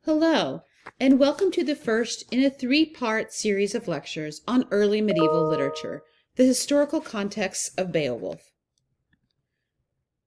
Hello, and welcome to the first in a three-part series of lectures on early medieval literature, the historical context of Beowulf.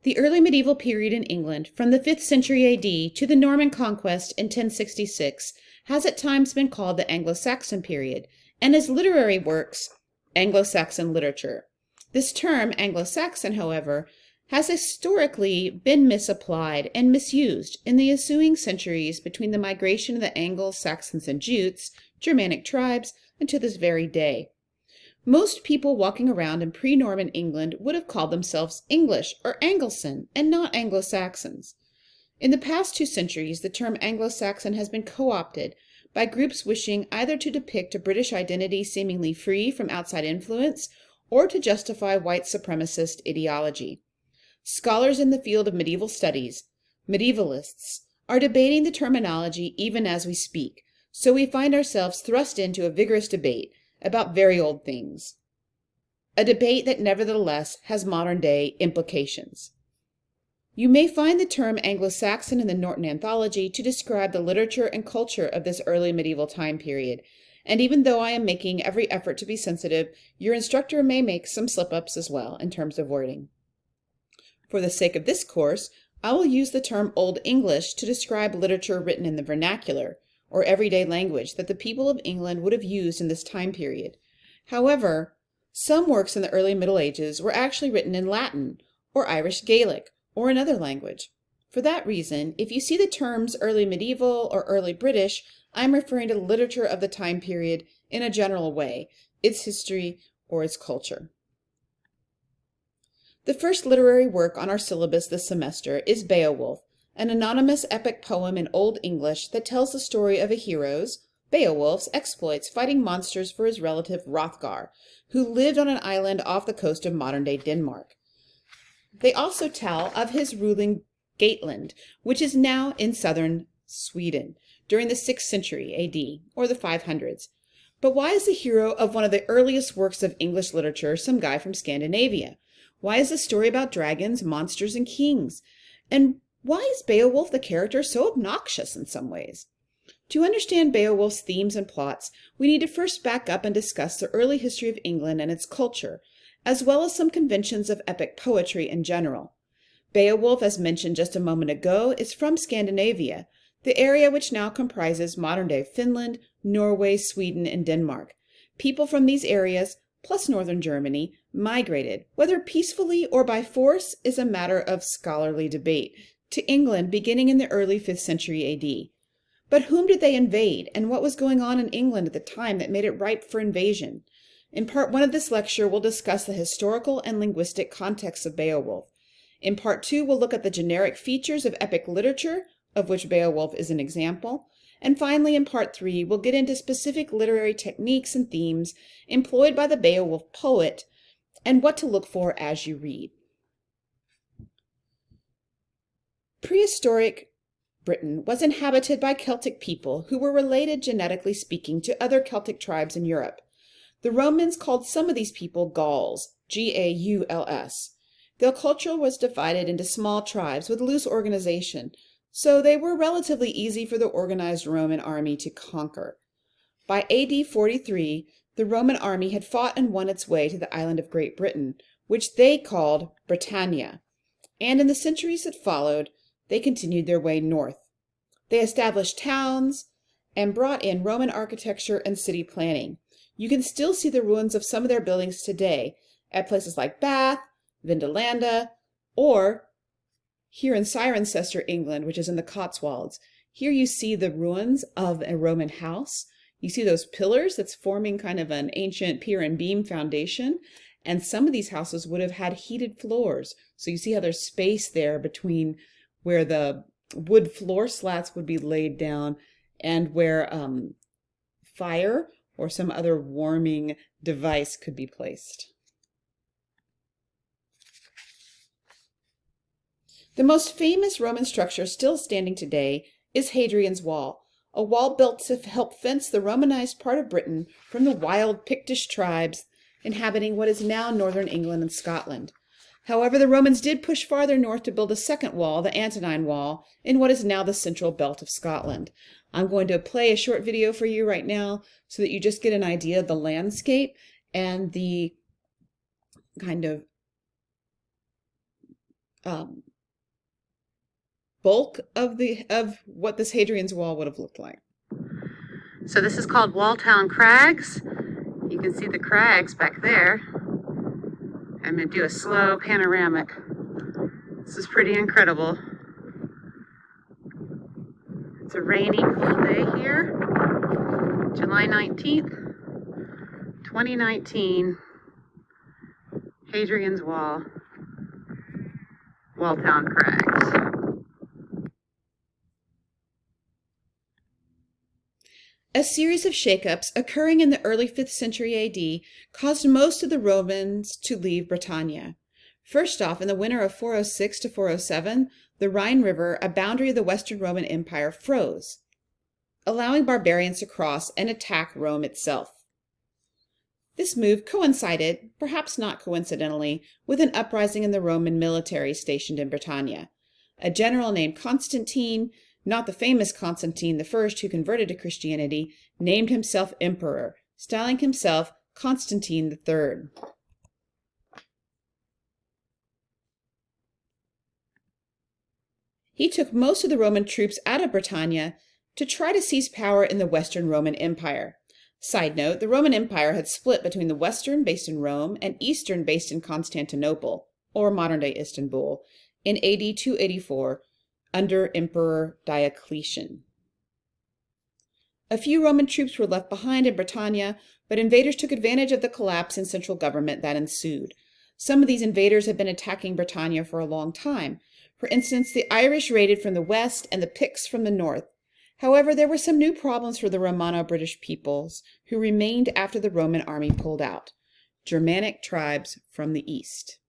The early medieval period in England, from the 5th century AD to the Norman conquest in 1066, has at times been called the Anglo-Saxon period, and as literary works, Anglo-Saxon literature. This term, Anglo-Saxon, however, has historically been misapplied and misused in the ensuing centuries between the migration of the Angles, Saxons, and Jutes, Germanic tribes, until this very day. Most people walking around in pre-Norman England would have called themselves English or Angleson and not Anglo-Saxons. In the past 2 centuries, the term Anglo-Saxon has been co-opted by groups wishing either to depict a British identity seemingly free from outside influence or to justify white supremacist ideology. Scholars in the field of medieval studies, medievalists, are debating the terminology even as we speak, so we find ourselves thrust into a vigorous debate about very old things. A debate that nevertheless has modern-day implications. You may find the term Anglo-Saxon in the Norton Anthology to describe the literature and culture of this early medieval time period, and even though I am making every effort to be sensitive, your instructor may make some slip-ups as well in terms of wording. For the sake of this course, I will use the term Old English to describe literature written in the vernacular, or everyday language that the people of England would have used in this time period. However, some works in the early Middle Ages were actually written in Latin, or Irish Gaelic, or another language. For that reason, if you see the terms early medieval or early British, I'm referring to the literature of the time period in a general way, its history or its culture. The first literary work on our syllabus this semester is Beowulf, an anonymous epic poem in Old English that tells the story of a hero's, Beowulf's, exploits fighting monsters for his relative Hrothgar, who lived on an island off the coast of modern-day Denmark. They also tell of his ruling Geatland, which is now in southern Sweden, during the 6th century AD, or the 500s. But why is the hero of one of the earliest works of English literature some guy from Scandinavia? Why is the story about dragons, monsters, and kings? And why is Beowulf the character so obnoxious in some ways? To understand Beowulf's themes and plots, we need to first back up and discuss the early history of England and its culture, as well as some conventions of epic poetry in general. Beowulf, as mentioned just a moment ago, is from Scandinavia, the area which now comprises modern-day Finland, Norway, Sweden, and Denmark. People from these areas, plus northern Germany, migrated, whether peacefully or by force is a matter of scholarly debate, to England beginning in the early 5th century AD. But whom did they invade, and what was going on in England at the time that made it ripe for invasion? In part 1 of this lecture, we'll discuss the historical and linguistic context of Beowulf. In part 2, we'll look at the generic features of epic literature, of which Beowulf is an example. And finally, in part 3, we'll get into specific literary techniques and themes employed by the Beowulf poet, and what to look for as you read. Prehistoric Britain was inhabited by Celtic people who were related, genetically speaking, to other Celtic tribes in Europe. The Romans called some of these people Gauls, Gauls. Their culture was divided into small tribes with loose organization, so they were relatively easy for the organized Roman army to conquer. By AD 43, the Roman army had fought and won its way to the island of Great Britain, which they called Britannia, and in the centuries that followed, they continued their way north. They established towns and brought in Roman architecture and city planning. You can still see the ruins of some of their buildings today at places like Bath, Vindolanda, or here in Cirencester, England, which is in the Cotswolds. Here you see the ruins of a Roman house. You see those pillars that's forming kind of an ancient pier and beam foundation. And some of these houses would have had heated floors. So you see how there's space there between where the wood floor slats would be laid down and where fire or some other warming device could be placed. The most famous Roman structure still standing today is Hadrian's Wall, a wall built to help fence the Romanized part of Britain from the wild Pictish tribes inhabiting what is now northern England and Scotland. However, the Romans did push farther north to build a second wall, the Antonine Wall, in what is now the central belt of Scotland. I'm going to play a short video for you right now so that you just get an idea of the landscape and the kind of bulk of what this Hadrian's Wall would have looked like. So this is called Walltown Crags. You can see the crags back there. I'm going to do a slow panoramic. This is pretty incredible. It's a rainy, cool day here. July 19th, 2019. Hadrian's Wall. Walltown Crags. A series of shakeups occurring in the early 5th century AD caused most of the Romans to leave Britannia. First off, in the winter of 406 to 407, the Rhine River, a boundary of the Western Roman Empire, froze, allowing barbarians to cross and attack Rome itself. This move coincided, perhaps not coincidentally, with an uprising in the Roman military stationed in Britannia. A general named Constantine, not the famous Constantine I who converted to Christianity, named himself emperor, styling himself Constantine III. He took most of the Roman troops out of Britannia to try to seize power in the Western Roman Empire. Side note, the Roman Empire had split between the Western, based in Rome, and Eastern, based in Constantinople, or modern-day Istanbul, in AD 284, under Emperor Diocletian. A few Roman troops were left behind in Britannia, but invaders took advantage of the collapse in central government that ensued. Some of these invaders had been attacking Britannia for a long time. For instance, the Irish raided from the west and the Picts from the north. However, there were some new problems for the Romano-British peoples who remained after the Roman army pulled out: Germanic tribes from the east.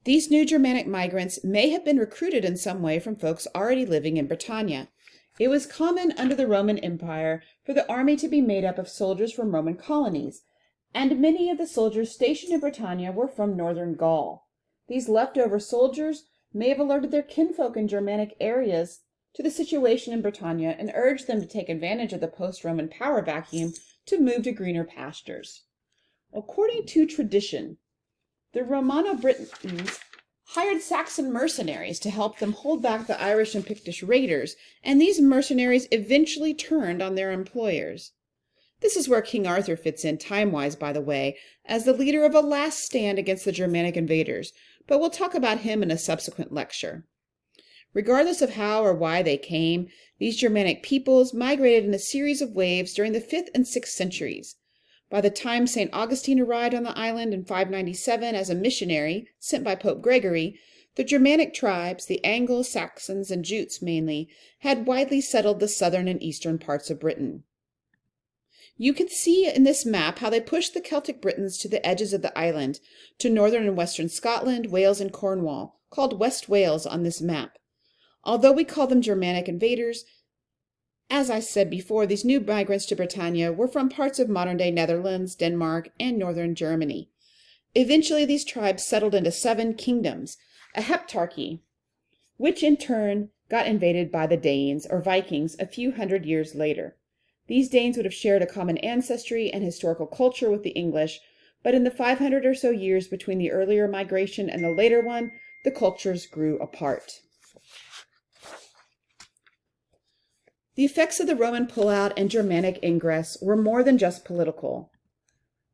These new Germanic migrants may have been recruited in some way from folks already living in Britannia. It was common under the Roman Empire for the army to be made up of soldiers from Roman colonies, and many of the soldiers stationed in Britannia were from northern Gaul. These leftover soldiers may have alerted their kinfolk in Germanic areas to the situation in Britannia and urged them to take advantage of the post-Roman power vacuum to move to greener pastures. According to tradition, the Romano-Britons hired Saxon mercenaries to help them hold back the Irish and Pictish raiders, and these mercenaries eventually turned on their employers. This is where King Arthur fits in time-wise, by the way, as the leader of a last stand against the Germanic invaders, but we'll talk about him in a subsequent lecture. Regardless of how or why they came, these Germanic peoples migrated in a series of waves during the 5th and 6th centuries. By the time St. Augustine arrived on the island in 597 as a missionary sent by Pope Gregory, the Germanic tribes, the Angles, Saxons, and Jutes mainly, had widely settled the southern and eastern parts of Britain. You can see in this map how they pushed the Celtic Britons to the edges of the island, to northern and western Scotland, Wales, and Cornwall, called West Wales on this map. Although we call them Germanic invaders, as I said before, these new migrants to Britannia were from parts of modern-day Netherlands, Denmark, and northern Germany. Eventually, these tribes settled into 7 kingdoms, a heptarchy, which in turn got invaded by the Danes, or Vikings, a few hundred years later. These Danes would have shared a common ancestry and historical culture with the English, but in the 500 or so years between the earlier migration and the later one, the cultures grew apart. The effects of the Roman pullout and Germanic ingress were more than just political.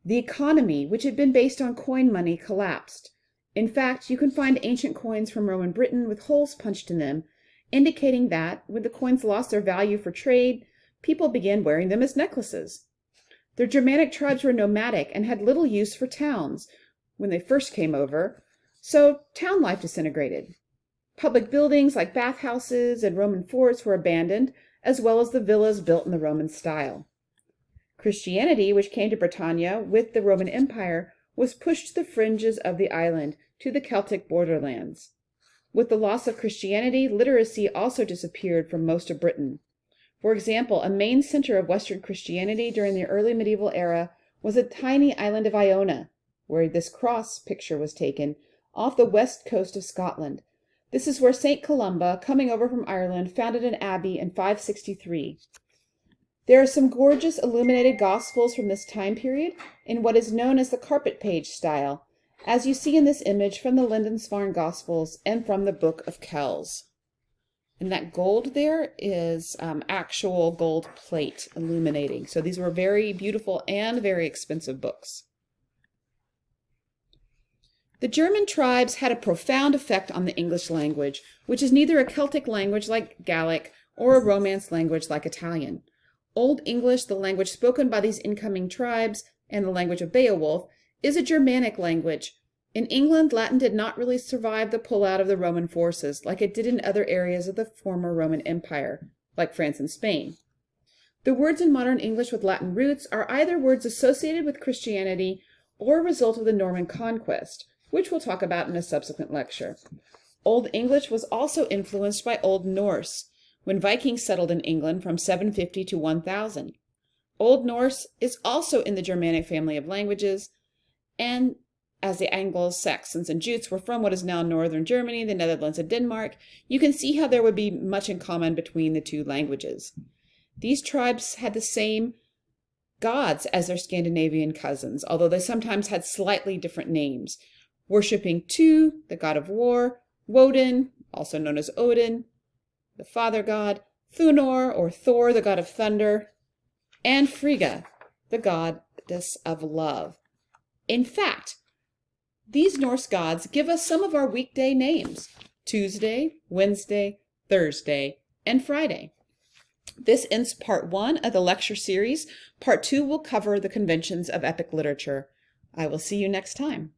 The economy, which had been based on coin money, collapsed. In fact, you can find ancient coins from Roman Britain with holes punched in them, indicating that, when the coins lost their value for trade, people began wearing them as necklaces. The Germanic tribes were nomadic and had little use for towns when they first came over, so town life disintegrated. Public buildings like bathhouses and Roman forts were abandoned, as well as the villas built in the Roman style. Christianity, which came to Britannia with the Roman Empire, was pushed to the fringes of the island, to the Celtic borderlands. With the loss of Christianity, literacy also disappeared from most of Britain. For example, a main center of Western Christianity during the early medieval era was a tiny island of Iona, where this cross picture was taken, off the west coast of Scotland. This is where St. Columba, coming over from Ireland, founded an abbey in 563. There are some gorgeous illuminated Gospels from this time period in what is known as the carpet page style, as you see in this image from the Lindisfarne Gospels and from the Book of Kells. And that gold there is actual gold plate illuminating. So these were very beautiful and very expensive books. The German tribes had a profound effect on the English language, which is neither a Celtic language like Gaelic or a Romance language like Italian. Old English, the language spoken by these incoming tribes, and the language of Beowulf, is a Germanic language. In England, Latin did not really survive the pullout of the Roman forces like it did in other areas of the former Roman Empire, like France and Spain. The words in modern English with Latin roots are either words associated with Christianity or a result of the Norman conquest, which we'll talk about in a subsequent lecture. Old English was also influenced by Old Norse, when Vikings settled in England from 750 to 1000. Old Norse is also in the Germanic family of languages, and as the Angles, Saxons, and Jutes were from what is now northern Germany, the Netherlands, and Denmark, you can see how there would be much in common between the two languages. These tribes had the same gods as their Scandinavian cousins, although they sometimes had slightly different names, worshipping Tu, the god of war, Woden, also known as Odin, the father god, Thunor, or Thor, the god of thunder, and Frigga, the goddess of love. In fact, these Norse gods give us some of our weekday names: Tuesday, Wednesday, Thursday, and Friday. This ends part 1 of the lecture series. Part 2 will cover the conventions of epic literature. I will see you next time.